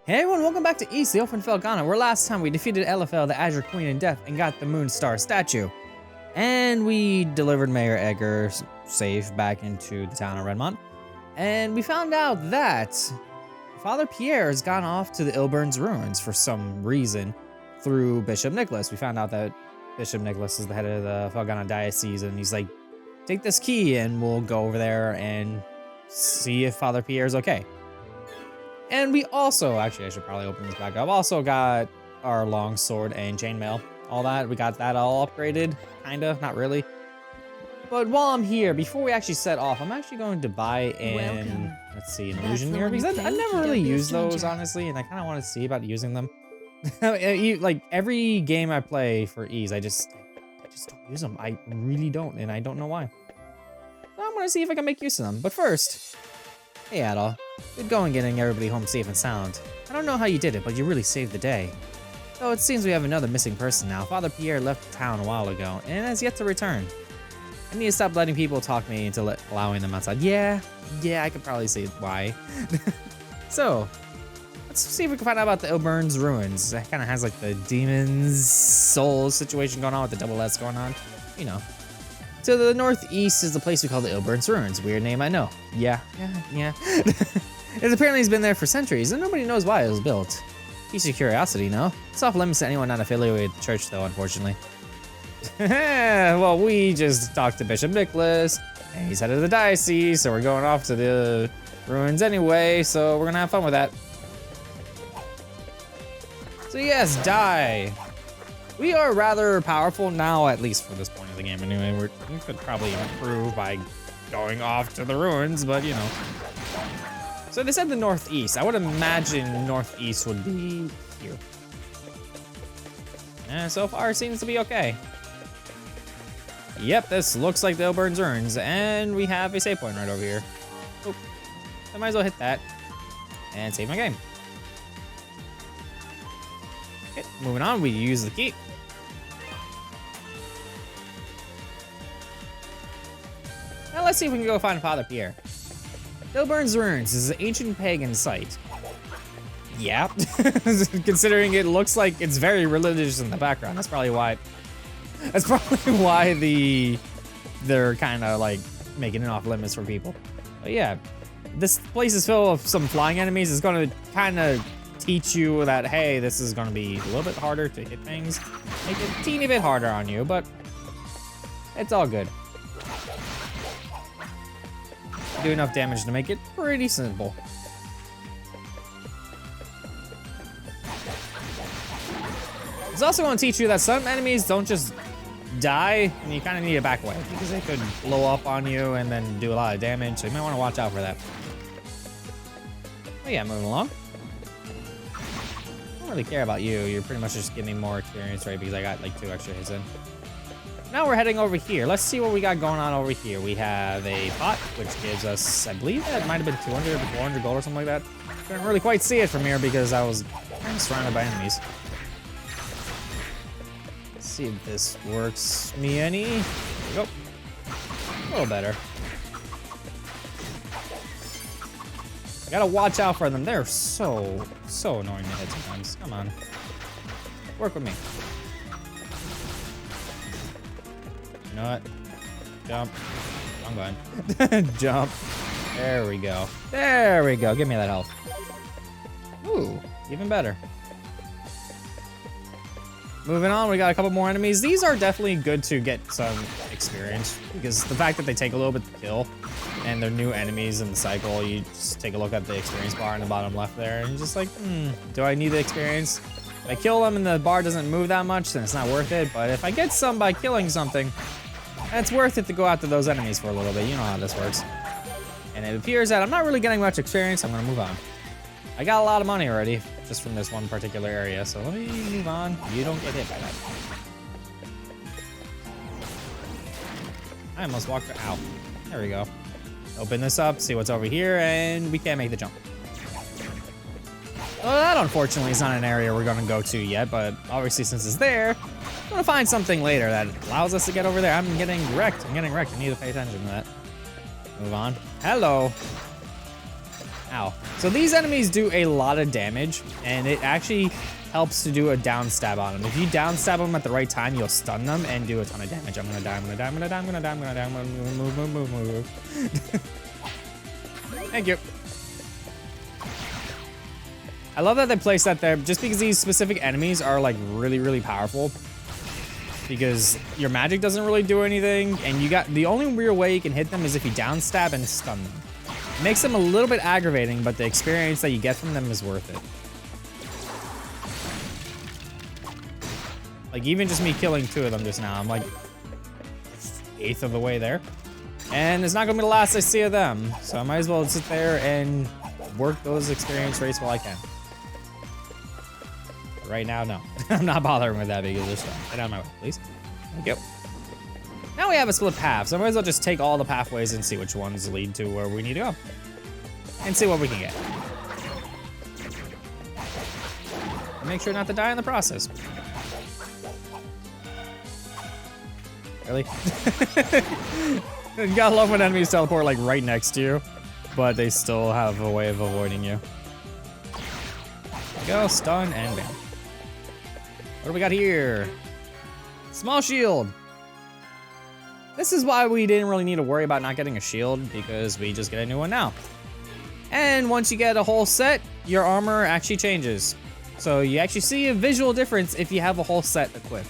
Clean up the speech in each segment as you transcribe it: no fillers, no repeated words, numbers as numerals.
Hey everyone, welcome back to East, the Open Felghana, where last time we defeated LFL, the Azure Queen in death, and got the Moonstar statue. And we delivered Mayor Edgar safe back into the town of Redmont. And we found out that Father Pierre has gone off to the Illburns ruins for some reason through Bishop Nicholas. We found out that Bishop Nicholas is the head of the Felghana diocese, and he's like, take this key and we'll go over there and see if Father Pierre is okay. And we also, actually I should probably open this back up, also got our longsword and chainmail. All that, we got that all upgraded, kinda, not really. But while I'm here, before we actually set off, I'm actually going to buy an, let's see, an illusion mirror, because I never really used those, honestly, and I kind of want to see about using them. Like, every game I play for Ease, I just don't use them. I really don't, and I don't know why. So I'm going to see if I can make use of them. But first, hey Adol, good going getting everybody home safe and sound. I don't know how you did it, but you really saved the day. So it seems we have another missing person now. Father Pierre left town a while ago, and has yet to return. I need to stop letting people talk me into allowing them outside. Yeah, I could probably see why. So, let's see if we can find out about the Illburns ruins. That kind of has like the demon's soul situation going on with the double S going on. You know. To the northeast is the place we call the Illburns ruins. Weird name, I know. Yeah. It apparently has been there for centuries, and nobody knows why it was built. Piece of curiosity, no? It's off limits to anyone not affiliated with the church, though, unfortunately. Well, we just talked to Bishop Nicholas, and he's head of the diocese, so we're going off to the ruins anyway, so we're gonna have fun with that. So yes, die. We are rather powerful now, at least for this point of the game anyway. We could probably improve by going off to the ruins, but you know. So they said the northeast. I would imagine northeast would be here. And so far it seems to be okay. Yep, this looks like the Illburns ruins, and we have a save point right over here. Oh, I might as well hit that and save my game. Okay, moving on, we use the key. Now let's see if we can go find Father Pierre. Illburns ruins is an ancient pagan site. Yeah, considering it looks like it's very religious in the background. That's probably why. That's probably why they're kind of like making it off limits for people. But yeah, this place is full of some flying enemies. It's going to kind of teach you that, hey, this is going to be a little bit harder to hit things. Make it a teeny bit harder on you, but it's all good. Do enough damage to make it pretty simple. It's also going to teach you that some enemies don't just die, and you kind of need to back away because they could blow up on you and then do a lot of damage, so you might want to watch out for that. But yeah, moving along. I don't really care about you. You're pretty much just getting more experience, right? Because I got like 2 extra hits in. Now we're heading over here. Let's see what we got going on over here. We have a pot, which gives us, I believe that might have been 200 or 400 gold or something like that. Couldn't really quite see it from here because I was kind of surrounded by enemies. Let's see if this works me any. There we go. A little better. I gotta watch out for them. They're so annoying to hit sometimes. Come on. Work with me. You know what? Jump. I'm going. Jump. There we go. There we go. Give me that health. Ooh, even better. Moving on, we got a couple more enemies. These are definitely good to get some experience because the fact that they take a little bit to kill and they're new enemies in the cycle, you just take a look at the experience bar in the bottom left there and you're just like, do I need the experience? If I kill them and the bar doesn't move that much, then it's not worth it. But if I get some by killing something, it's worth it to go after those enemies for a little bit. You know how this works. And it appears that I'm not really getting much experience. I'm gonna move on. I got a lot of money already just from this one particular area, so let me move on. You don't get hit by that. I almost walked out. There we go. Open this up, see what's over here, and we can't make the jump. Well, that unfortunately is not an area we're gonna go to yet, but obviously since it's there, I'm gonna find something later that allows us to get over there. I'm getting wrecked. I need to pay attention to that. Move on. Hello. Ow. So these enemies do a lot of damage, and it actually helps to do a down stab on them. If you down stab them at the right time, you'll stun them and do a ton of damage. I'm gonna die, I'm gonna die, I'm gonna die, I'm gonna die, I'm gonna die, I'm gonna move. Thank you. I love that they placed that there just because these specific enemies are like really powerful. Because your magic doesn't really do anything, and you got the only real way you can hit them is if you down stab and stun them. It makes them a little bit aggravating, but the experience that you get from them is worth it. Like even just me killing 2 of them just now, I'm like 1/8 of the way there. And it's not gonna be the last I see of them. So I might as well sit there and work those experience rates while I can. Right now, no. I'm not bothering with that because they're strong. Get out of my way, please. Thank you. Now we have a split path, so I might as well just take all the pathways and see which ones lead to where we need to go. And see what we can get. And make sure not to die in the process. Really? You gotta love when enemies teleport like right next to you, but they still have a way of avoiding you. Go, stun, and bam. What do we got here? Small shield. This is why we didn't really need to worry about not getting a shield, because we just get a new one now. And once you get a whole set, your armor actually changes. So you actually see a visual difference if you have a whole set equipped.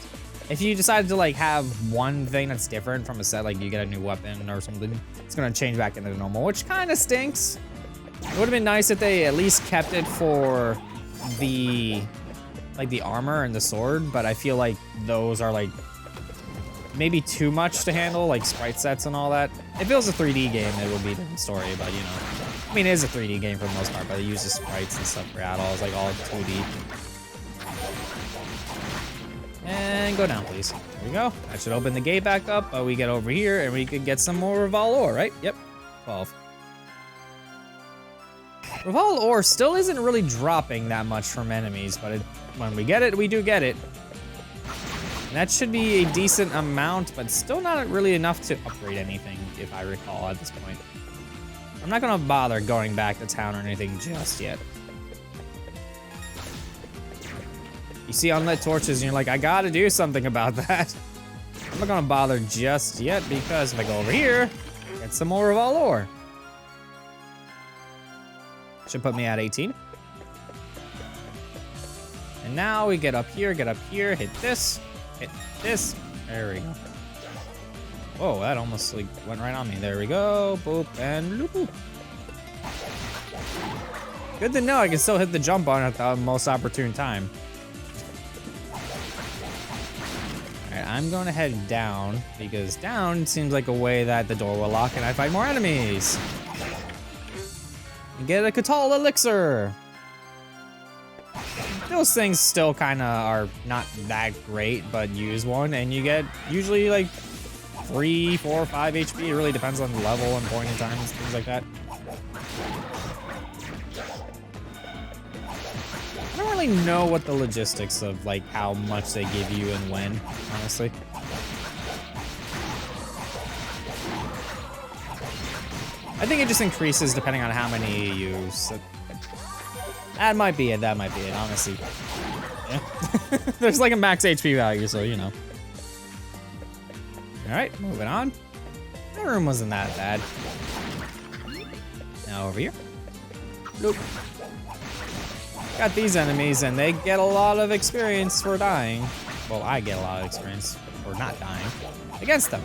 If you decide to like have one thing that's different from a set, like you get a new weapon or something, it's gonna change back into normal, which kind of stinks. It would have been nice if they at least kept it for the armor and the sword, but I feel like those are like maybe too much to handle, like sprite sets and all that. If it was a 3D game, it would be a different story, but you know. I mean, it is a 3D game for the most part, but it uses sprites and stuff for add-ons, like all 2D. And go down, please. There we go. That should open the gate back up, but we get over here and we could get some more Reval ore, right? Yep, 12. Reval ore still isn't really dropping that much from enemies, but when we get it, we do get it. And that should be a decent amount, but still not really enough to upgrade anything, if I recall at this point. I'm not gonna bother going back to town or anything just yet. You see unlit torches and you're like, I gotta do something about that. I'm not gonna bother just yet because if I go over here, get some more Reval ore. Should put me at 18. And now we get up here, hit this. There we go. Whoa, that almost like went right on me. There we go. Boop and loop. Good to know I can still hit the jump on at the most opportune time. Alright, I'm going to head down because down seems like a way that the door will lock and I fight more enemies. And get a Catal elixir. Those things still kind of are not that great, but use one and you get usually like 3, 4, 5 HP. It really depends on the level and point in time and things like that. I don't really know what the logistics of like how much they give you and when, honestly. I think it just increases depending on how many you use. That might be it, honestly. Yeah. There's like a max HP value, so you know. Alright, moving on. The room wasn't that bad. Now over here. Nope. Got these enemies and they get a lot of experience for dying. Well, I get a lot of experience for not dying against them.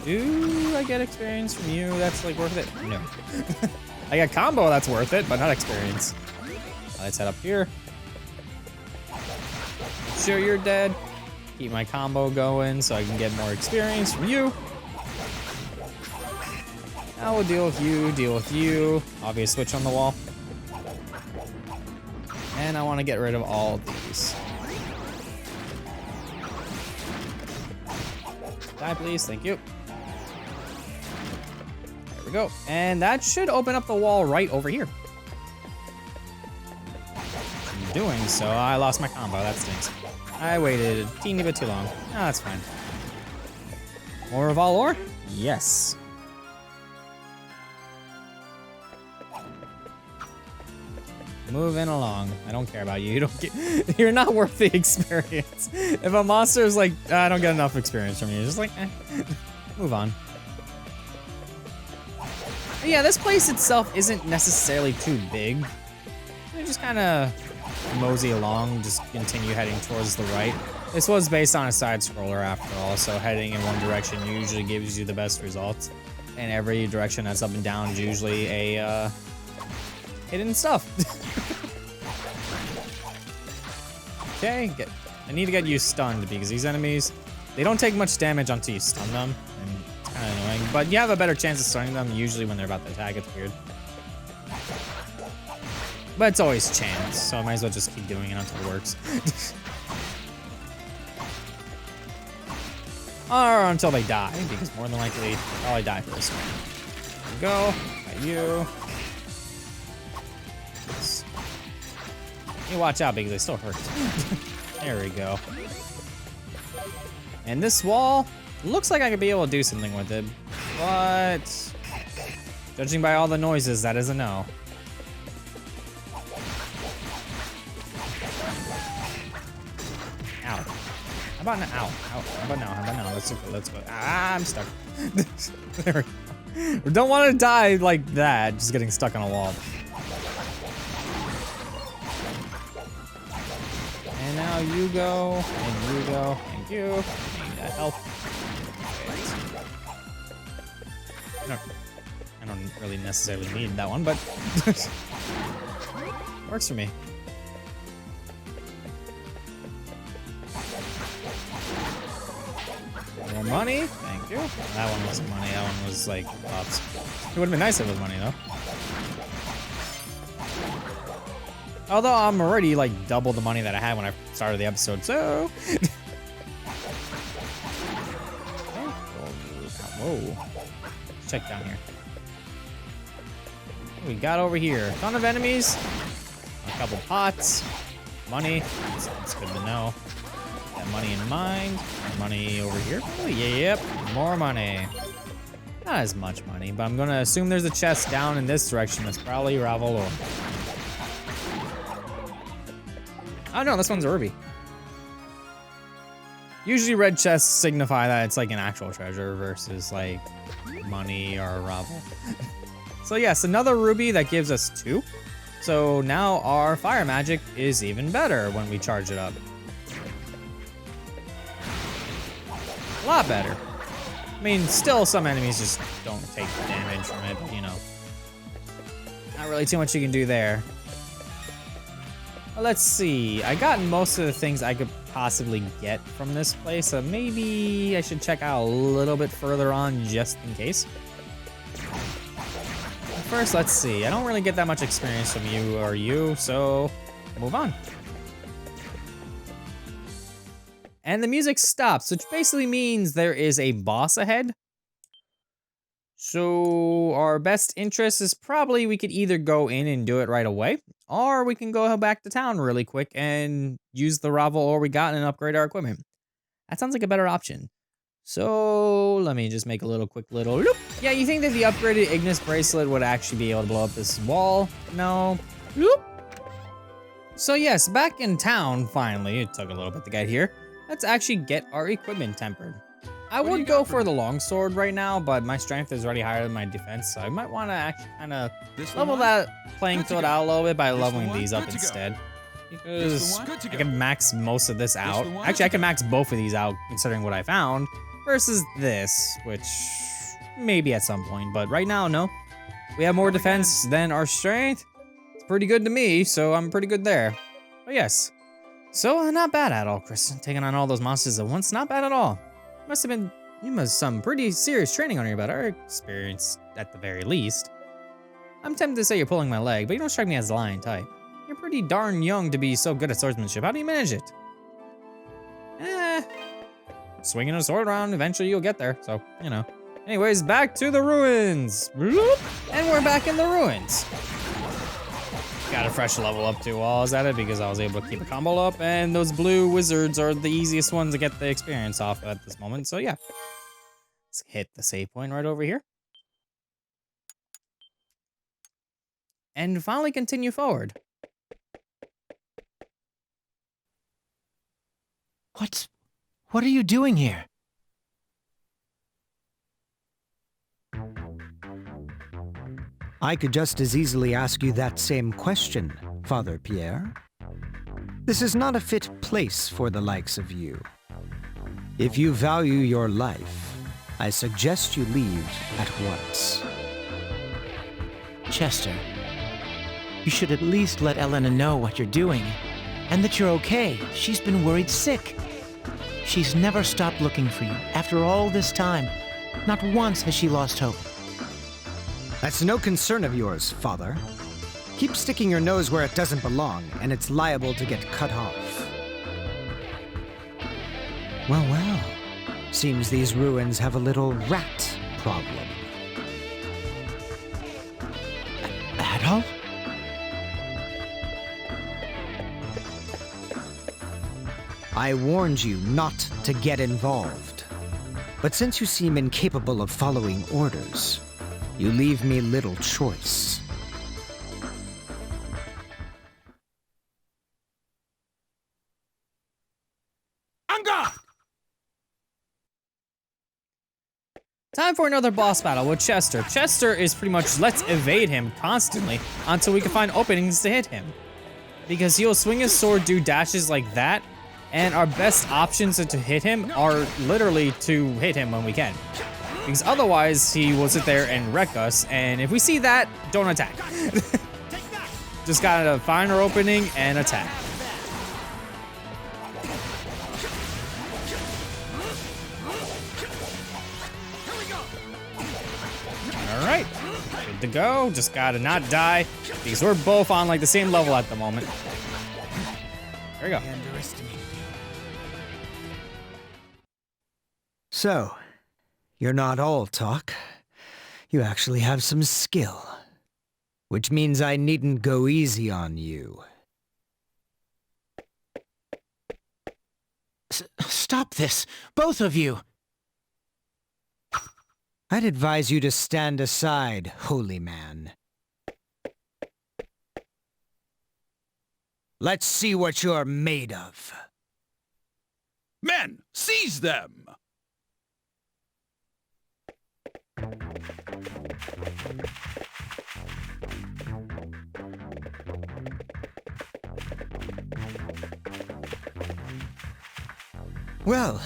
Do I get experience from you that's like worth it? No. I got combo that's worth it, but not experience. Let's head up here. Sure you're dead. Keep my combo going so I can get more experience from you. Now we'll deal with you. Obvious switch on the wall. And I want to get rid of all of these. Die, please. Thank you. There we go. And that should open up the wall right over here. In doing so, I lost my combo. That stinks. I waited a teeny bit too long. Oh, that's fine. More Reval ore? Yes. moving along. I don't care about you. You don't get. You're not worth the experience. If a monster is like, I don't get enough experience from you, just like, move on. But yeah, this place itself isn't necessarily too big. You just kind of mosey along, just continue heading towards the right. This was based on a side scroller after all, so heading in one direction usually gives you the best results. And every direction that's up and down is usually a hidden stuff. Okay, I need to get you stunned because these enemies, they don't take much damage until you stun them. And it's kind of annoying, but you have a better chance of stunning them usually when they're about to attack. It's weird. But it's always chance, so I might as well just keep doing it until it works. Or until they die, because more than likely, they'll probably die first. There we go. Got you. You watch out because they still hurt. There we go. And this wall looks like I could be able to do something with it, but judging by all the noises, that is a no. Ow. How about now? Ow. Ow. How about now? How about now? Let's go. Ah, I'm stuck. There we go. We don't want to die like that, just getting stuck on a wall. And now you go, and you go, thank you. Need that help. I don't really necessarily need that one, but works for me. More money, thank you. That one wasn't money, that one was like props. It would have been nice if it was money though. Although I'm already like double the money that I had when I started the episode, so. Whoa. Let's check down here. What we got over here? A ton of enemies. A couple pots. Money. That's good to know. Got money in mind. Money over here. Oh, yep. More money. Not as much money, but I'm gonna assume there's a chest down in this direction. That's probably Ravel or. Oh no, this one's a ruby. Usually red chests signify that it's like an actual treasure versus like money or a ravel. So yes, another ruby that gives us 2. So now our fire magic is even better when we charge it up. A lot better. I mean, still some enemies just don't take damage from it, but you know. Not really too much you can do there. Let's see, I got most of the things I could possibly get from this place, so maybe I should check out a little bit further on just in case. First, let's see, I don't really get that much experience from you or you, so move on. And the music stops, which basically means there is a boss ahead. So our best interest is probably we could either go in and do it right away, or we can go back to town really quick and use the Ravel ore we got and upgrade our equipment. That sounds like a better option. So let me just make a quick little loop. Yeah, you think that the upgraded Ignis bracelet would actually be able to blow up this wall? No. Loop. So yes, back in town, finally. It took a little bit to get here. Let's actually get our equipment tempered. I would go for the longsword right now, but my strength is already higher than my defense, so I might want to actually kind of level that playing field out a little bit by leveling these up instead. Because I can max most of this out. Actually, I can max both of these out, considering what I found, versus this, which maybe at some point, but right now, no. We have more defense than our strength. It's pretty good to me, so I'm pretty good there. But yes. So, not bad at all, Chris. Taking on all those monsters at once, not bad at all. You must have some pretty serious training on your belt, or experience at the very least. I'm tempted to say you're pulling my leg, but you don't strike me as the lion type. You're pretty darn young to be so good at swordsmanship. How do you manage it? Swinging a sword around, eventually you'll get there, so, you know. Anyways, back to the ruins. And we're back in the ruins. Got a fresh level up too while I was at it because I was able to keep a combo up, and those blue wizards are the easiest ones to get the experience off at this moment, so yeah. Let's hit the save point right over here. And finally continue forward. What are you doing here? I could just as easily ask you that same question, Father Pierre. This is not a fit place for the likes of you. If you value your life, I suggest you leave at once. Chester, you should at least let Elena know what you're doing, and that you're okay. She's been worried sick. She's never stopped looking for you after all this time. Not once has she lost hope. That's no concern of yours, Father. Keep sticking your nose where it doesn't belong, and it's liable to get cut off. Well, well. Seems these ruins have a little rat problem. Adolf? I warned you not to get involved. But since you seem incapable of following orders, you leave me little choice. Time for another boss battle with Chester. Chester is pretty much let's evade him constantly until we can find openings to hit him. Because he'll swing his sword, do dashes like that, and our best options to hit him are literally to hit him when we can. Because otherwise, he will sit there and wreck us, and if we see that, don't attack. Just gotta find our opening and attack. Alright, good to go. Just gotta not die, because we're both on like the same level at the moment. There we go. So, you're not all talk. You actually have some skill. Which means I needn't go easy on you. Stop this, both of you! I'd advise you to stand aside, holy man. Let's see what you're made of. Men, seize them! Well,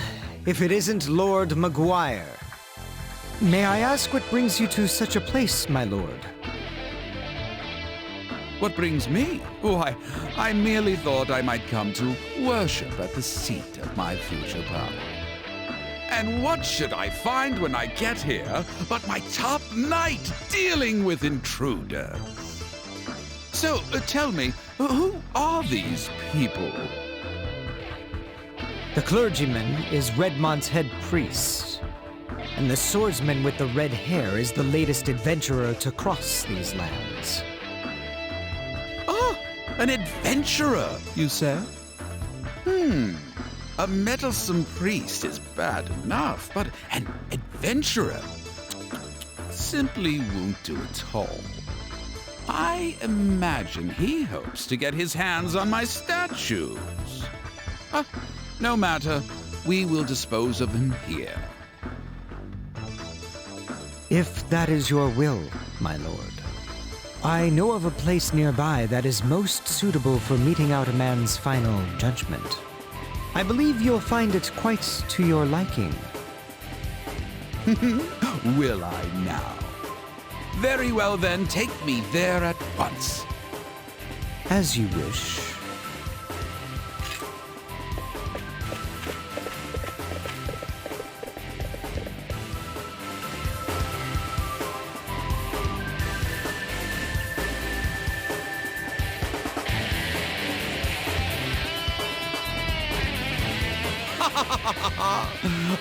if it isn't Lord Maguire. May I ask what brings you to such a place, my lord? What brings me? Why, I merely thought I might come to worship at the seat of my future power. And what should I find when I get here but my top knight dealing with intruders? So, tell me, who are these people? The clergyman is Redmont's head priest, and the swordsman with the red hair is the latest adventurer to cross these lands. Oh, an adventurer, you say? A meddlesome priest is bad enough, but an adventurer simply won't do at all. I imagine he hopes to get his hands on my statues. No matter, we will dispose of him here. If that is your will, my lord. I know of a place nearby that is most suitable for meting out a man's final judgment. I believe you'll find it quite to your liking. Will I now? Very well then, take me there at once. As you wish.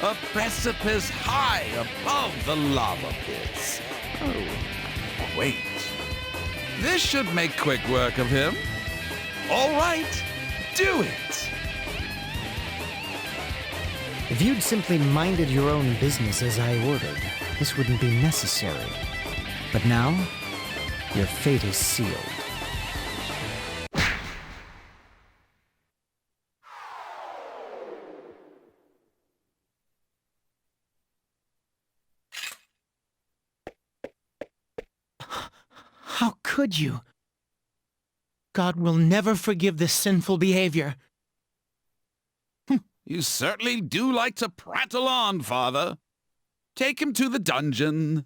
A precipice high above the lava pits. Oh, wait. This should make quick work of him. All right, do it. If you'd simply minded your own business as I ordered, this wouldn't be necessary. But now, your fate is sealed. could you? God will never forgive this sinful behavior. You certainly do like to prattle on, Father. Take him to the dungeon.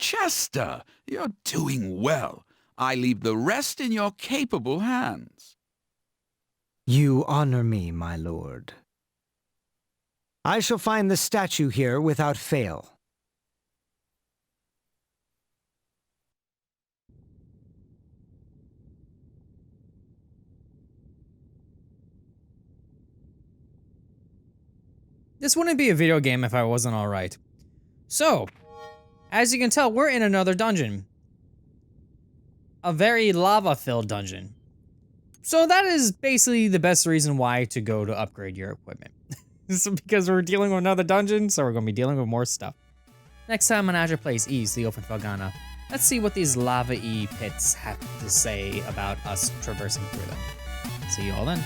Chester, you're doing well. I leave the rest in your capable hands. You honor me, my lord. I shall find the statue here without fail. This wouldn't be a video game if I wasn't alright. So, as you can tell, we're in another dungeon. A very lava-filled dungeon. So that is basically the best reason why to go to upgrade your equipment. This is because we're dealing with another dungeon, so we're going to be dealing with more stuff. Next time on Azure Plays East, the Open Felghana, let's see what these lava-y pits have to say about us traversing through them. See you all then.